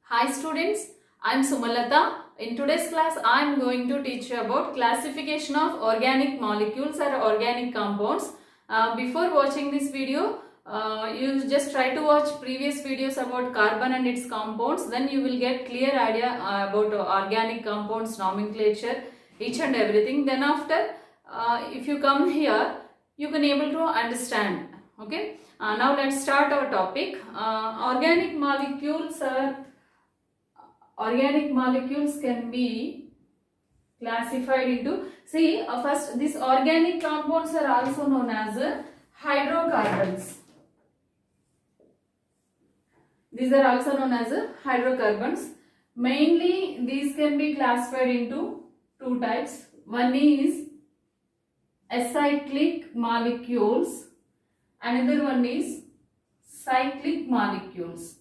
Hi students, I am Sumalata. In today's class, I am going to teach you about classification of organic molecules or organic compounds. Before watching this video, you just try to watch previous videos about carbon and its compounds. Then you will get clear idea about organic compounds, nomenclature, each and everything. Then after, if you come here, you can able to understand. Okay. Now let's start our topic. Organic molecules can be classified into, first these organic compounds are also known as hydrocarbons. These are also known as hydrocarbons. Mainly these can be classified into two types. One is acyclic molecules, another one is cyclic molecules.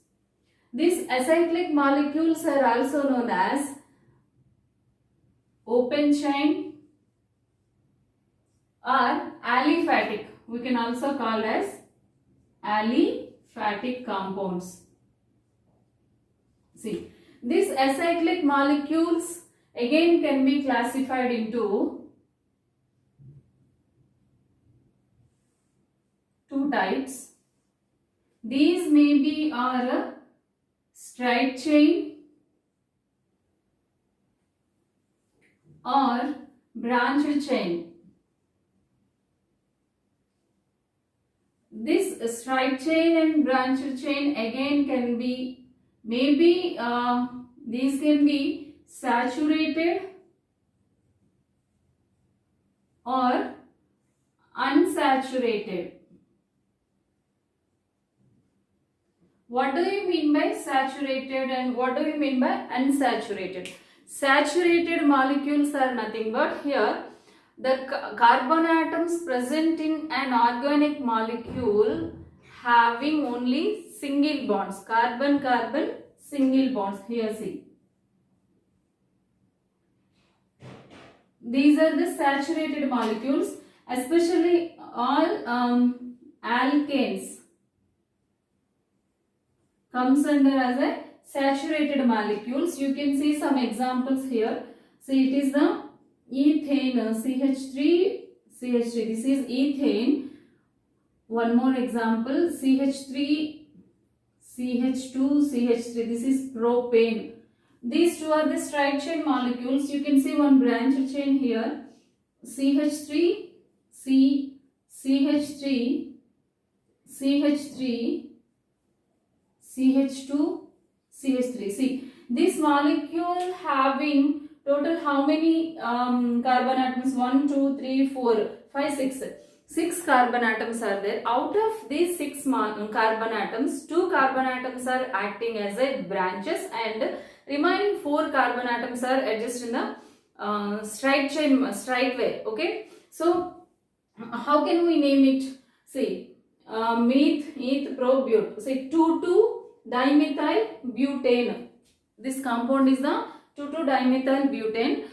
These acyclic molecules are also known as open chain or aliphatic. We can also call as aliphatic compounds. See, these acyclic molecules again can be classified into two types. These may be are straight chain or branched chain. This straight chain and branched chain again can be, maybe these can be saturated or unsaturated. What do you mean by saturated and what do you mean by unsaturated? Saturated molecules are nothing but here the carbon atoms present in an organic molecule having only single bonds. Carbon-carbon single bonds. Here see. These are the saturated molecules, especially all alkanes comes under as a saturated molecules. You can see some examples here. See, it is the ethane, CH3, CH3. This is ethane. One more example, CH3, CH2, CH3. This is propane. These two are the straight chain molecules. You can see one branch chain here. CH3, CH3, CH3, CH2, CH3. See, this molecule having total how many carbon atoms? 1, 2, 3, 4, 5, 6. 6 carbon atoms are there. Out of these 6 carbon atoms, 2 carbon atoms are acting as a branches and remaining 4 carbon atoms are adjusted in the straight chain, straight way. Okay. So, how can we name it? See, meth, eth, pro-but. Say 2,2-dimethyl butane. This compound is the 2,2-dimethyl butane.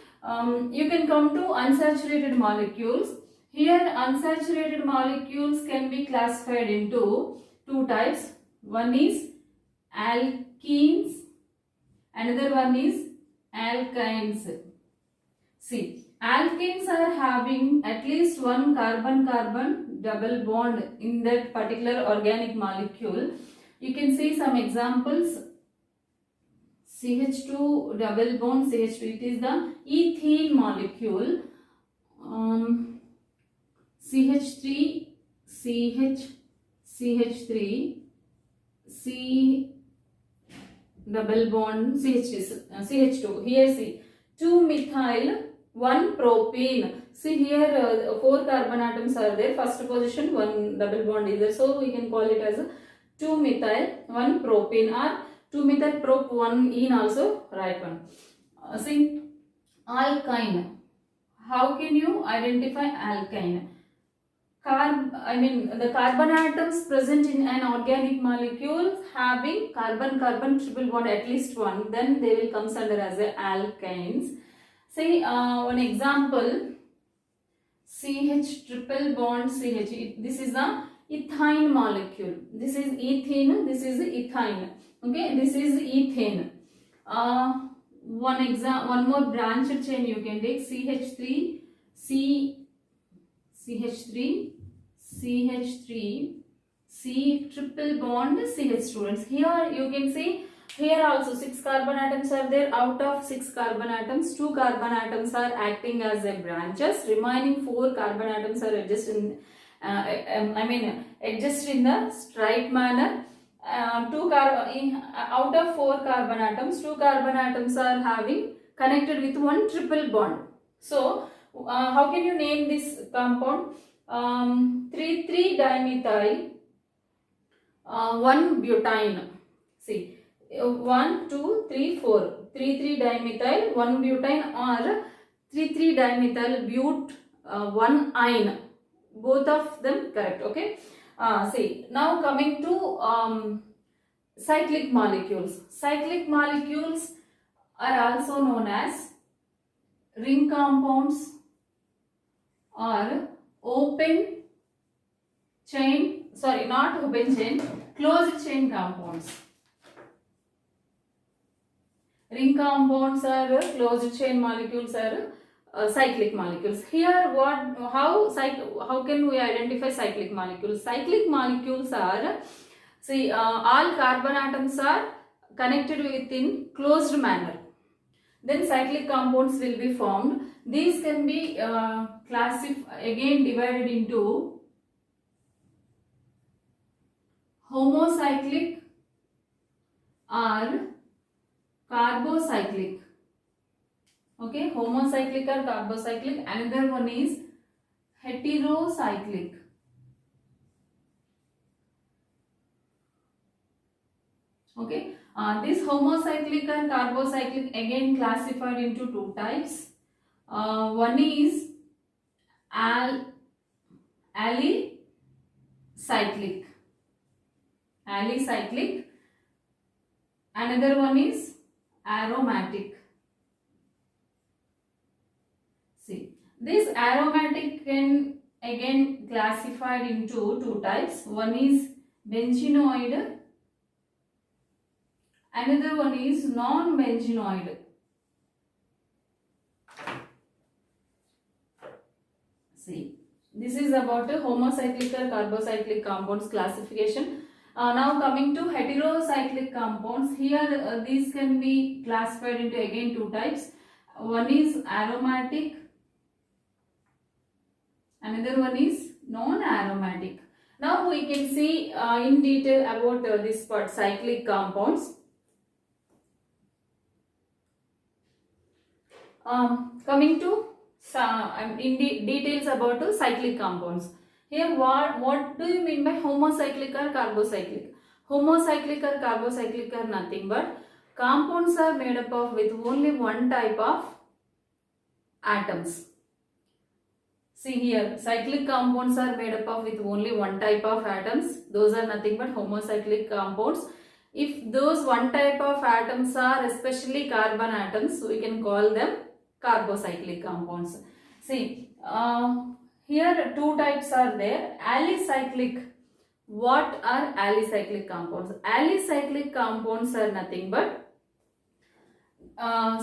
You can come to unsaturated molecules. Here unsaturated molecules can be classified into two types. One is alkenes, another one is alkynes. See, alkenes are having at least one carbon-carbon double bond in that particular organic molecule. You can see some examples. CH2 double bond CH2, it is the ethene molecule. CH3, CH, CH3, C double bond CH2. Here see 2-methyl 1-propene. See here 4 carbon atoms are there. First position 1 double bond is there. So we can call it as 2-methyl 1-propene or 2-methyl prop 1-ene also right one. See alkyne. How can you identify alkyne? The carbon atoms present in an organic molecule having carbon-carbon triple bond at least one, then they will come under as a alkynes. Say one example, CH triple bond CH. This is the ethyne molecule. This is ethene, this is ethine. Okay, this is ethane. One more branched chain you can take, CH3, CH3, CH3, C triple bond CH. Students, here you can see, here also 6 carbon atoms are there. Out of 6 carbon atoms, 2 carbon atoms are acting as a branches. Remaining 4 carbon atoms are adjusted in, adjust in the straight manner. Out of 4 carbon atoms, 2 carbon atoms are having connected with one triple bond. So, how can you name this compound? 3,3-dimethyl 1-butane. See, 1, 2, 3, 4. 3,3-dimethyl 1-butane or 3,3-dimethyl but 1-ine. Both of them correct. Okay. See, now coming to cyclic molecules. Cyclic molecules are also known as ring compounds or open chain, sorry, not open chain, closed chain compounds. Ring compounds are closed chain molecules are cyclic molecules. Here how can we identify cyclic molecules? Cyclic molecules are, see, all carbon atoms are connected within closed manner. Then cyclic compounds will be formed. These can be again divided into homocyclic or carbocyclic. Okay, homocyclic or carbocyclic. Another one is heterocyclic. Okay, this homocyclic and carbocyclic again classified into 2 types. One is alicyclic. Another one is aromatic. See, this aromatic can again classified into 2 types. One is benzenoid. Another one is non-benzenoid. See, this is about a homocyclic or carbocyclic compounds classification. Now coming to heterocyclic compounds, here these can be classified into again 2 types. One is aromatic, another one is non-aromatic. Now we can see in detail about this part, cyclic compounds. Coming to details about cyclic compounds. Here what do you mean by homocyclic or carbocyclic? Homocyclic or carbocyclic are nothing but compounds are made up of with only one type of atoms. See here, cyclic compounds are made up of with only one type of atoms. Those are nothing but homocyclic compounds. If those one type of atoms are especially carbon atoms, we can call them carbocyclic compounds. See, here 2 types are there. Alicyclic. What are alicyclic compounds? Alicyclic compounds are nothing but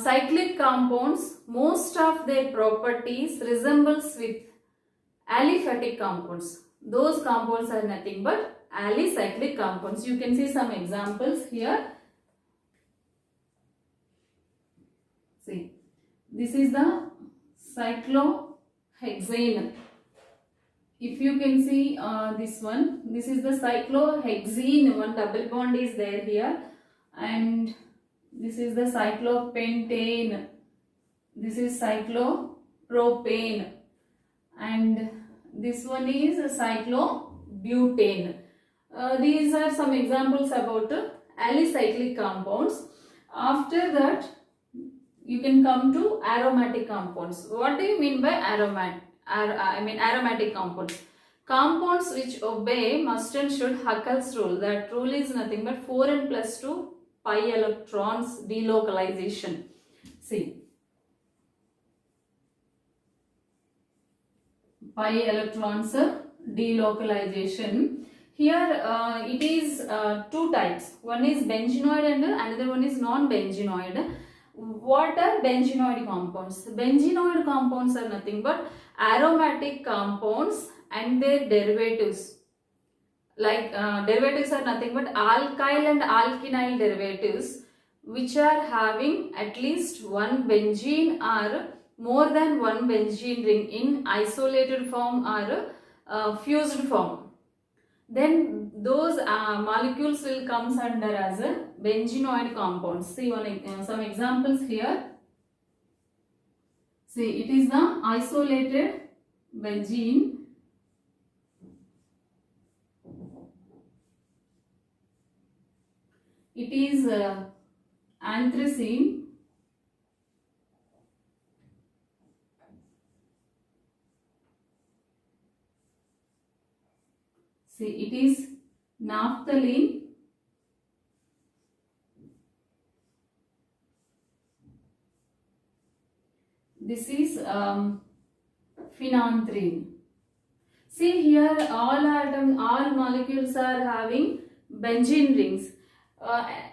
cyclic compounds. Most of their properties resembles with aliphatic compounds. Those compounds are nothing but alicyclic compounds. You can see some examples here. See, this is the cyclohexane. If you can see this one, this is the cyclohexene. One double bond is there here, and this is the cyclopentane. This is cyclopropane, and this one is cyclobutane. These are some examples about alicyclic compounds. After that, you can come to aromatic compounds. What do you mean by aromatic? Aromatic compounds. Compounds which obey must and should Huckel's rule. That rule is nothing but 4n plus 2 pi electrons delocalization. See, pi electrons delocalization. Here it is two types. One is benzenoid and another one is non-benzenoid. What are benzenoid compounds? Benzenoid compounds are nothing but aromatic compounds and their derivatives. Like derivatives are nothing but alkyl and alkenyl derivatives which are having at least one benzene or more than one benzene ring in isolated form or fused form. Then those molecules will comes under as a benzenoid compounds. See some examples here. See, it is the isolated benzene. It is anthracene. See, it is naphthalene. This is phenanthrene. See here, all molecules are having benzene rings.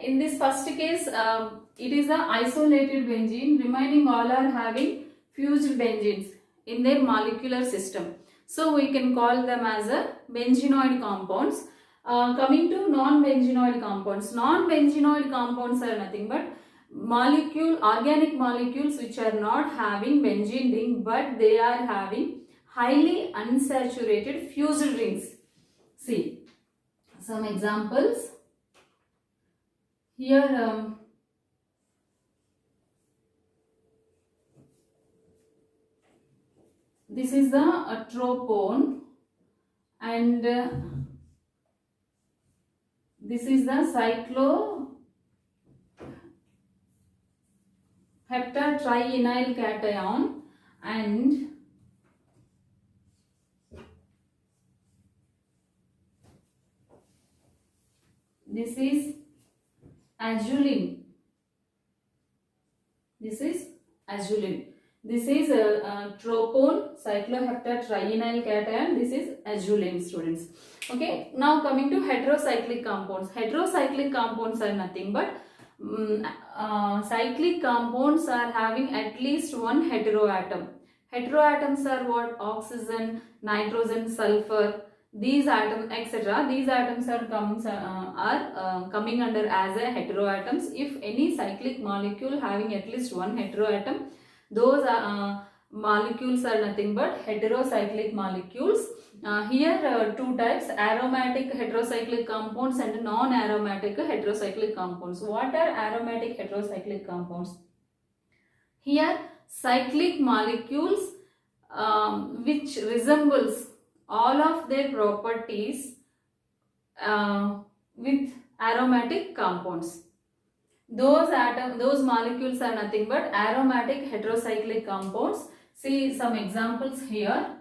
In this first case, it is the isolated benzene. Remaining all are having fused benzenes in their molecular system. So we can call them as a benzenoid compounds. Coming to non-benzenoid compounds. Non-benzenoid compounds are nothing but organic molecules which are not having benzene ring, but they are having highly unsaturated fused rings. See some examples. Here this is the tropone and this is the cycloheptatrienyl cation and this is azulene. This is azulene. This is tropone, cycloheptatrienyl cation. This is azulene, students. Okay. Now coming to heterocyclic compounds. Heterocyclic compounds are nothing but cyclic compounds are having at least one heteroatom. Heteroatoms are what? Oxygen, nitrogen, sulfur. These atoms, etc. These atoms are coming under as a heteroatoms. If any cyclic molecule having at least one heteroatom, those molecules are nothing but heterocyclic molecules. Here two types: aromatic heterocyclic compounds and non-aromatic heterocyclic compounds. What are aromatic heterocyclic compounds? Here cyclic molecules which resembles all of their properties with aromatic compounds. Those molecules are nothing but aromatic heterocyclic compounds. See some examples here.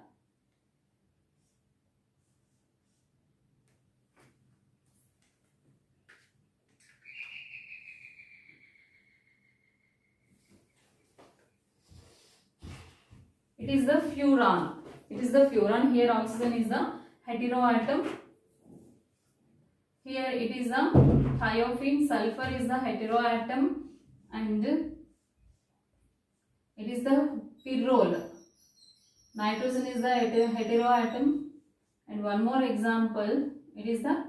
It is the furan. It is the furan. Here oxygen is the heteroatom. Here it is the thiophene. Sulfur is the heteroatom and it is the pyrrole. Nitrogen is the heteroatom and one more example, it is the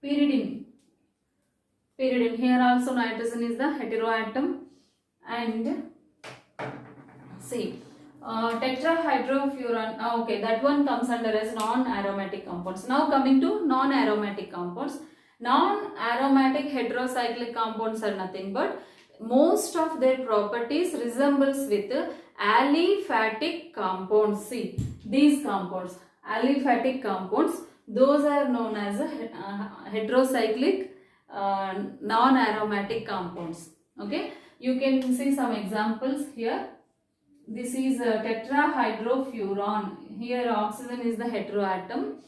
pyridine. Here also nitrogen is the heteroatom and see tetrahydrofuran. Okay, that one comes under as non-aromatic compounds. Now coming to non-aromatic compounds. Non-aromatic heterocyclic compounds are nothing but most of their properties resembles with aliphatic compounds. See these compounds, aliphatic compounds, those are known as heterocyclic non-aromatic compounds. Okay, you can see some examples here. This is tetrahydrofuran. Here oxygen is the heteroatom.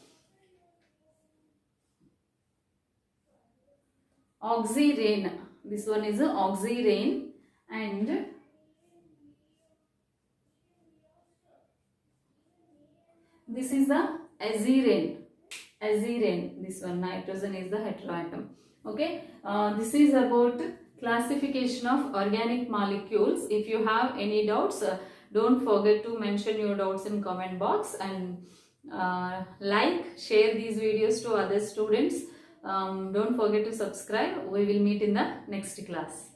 Oxyrane. This one is oxyrane and this is the azirane. azirane. This one, nitrogen is the heteroatom. Okay, this is about classification of organic molecules. If you have any doubts, don't forget to mention your doubts in comment box, and like, share these videos to other students. Don't forget to subscribe. We will meet in the next class.